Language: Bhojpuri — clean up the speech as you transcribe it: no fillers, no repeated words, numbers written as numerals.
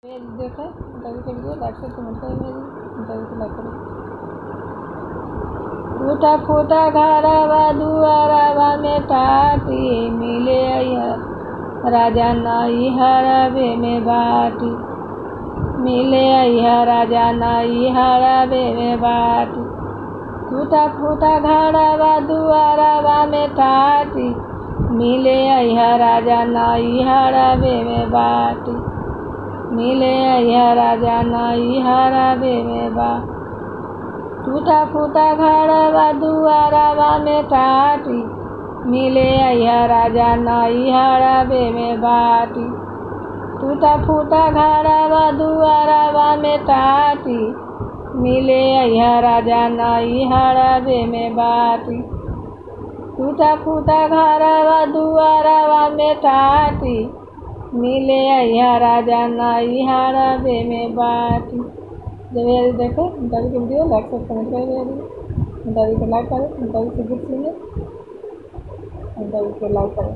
मेरी देखे इंटरव्यू के वीडियो लाइक से कमेंट करें। मेरी इंटरव्यू को लाइक करें। फूटा फूटा घरवा दुआरवा में टाटी मिले राजा नाई हरबे में बाटी मिले राजा नाई हरबे में बाटी। फूटा फूटा घरवा दुआरवा में टाटी मिले राजा नाई हरबे में बाटी मिले राजा नाई हरबे में बा। टूटा फूटा घरवा दुआरवा में टाटी मिले राजा नाई हरबे में बाटी। टूटा फूटा घरवा दुआरवा में टाटी मिले राजा नाई हरबे में बाटी। टूटा फूटा घरवा दुआरवा में टाटी मिले राजा नाई हरबे में बाटी। जब मेरी देखे इंटरव्यू की वीडियो लाइक से कमेंट करें। मेरी इंटरव्यू को लाइक करें, इंटरव्यू से गिफ्ट लेंगे, इंटरव्यू को लाइक करें।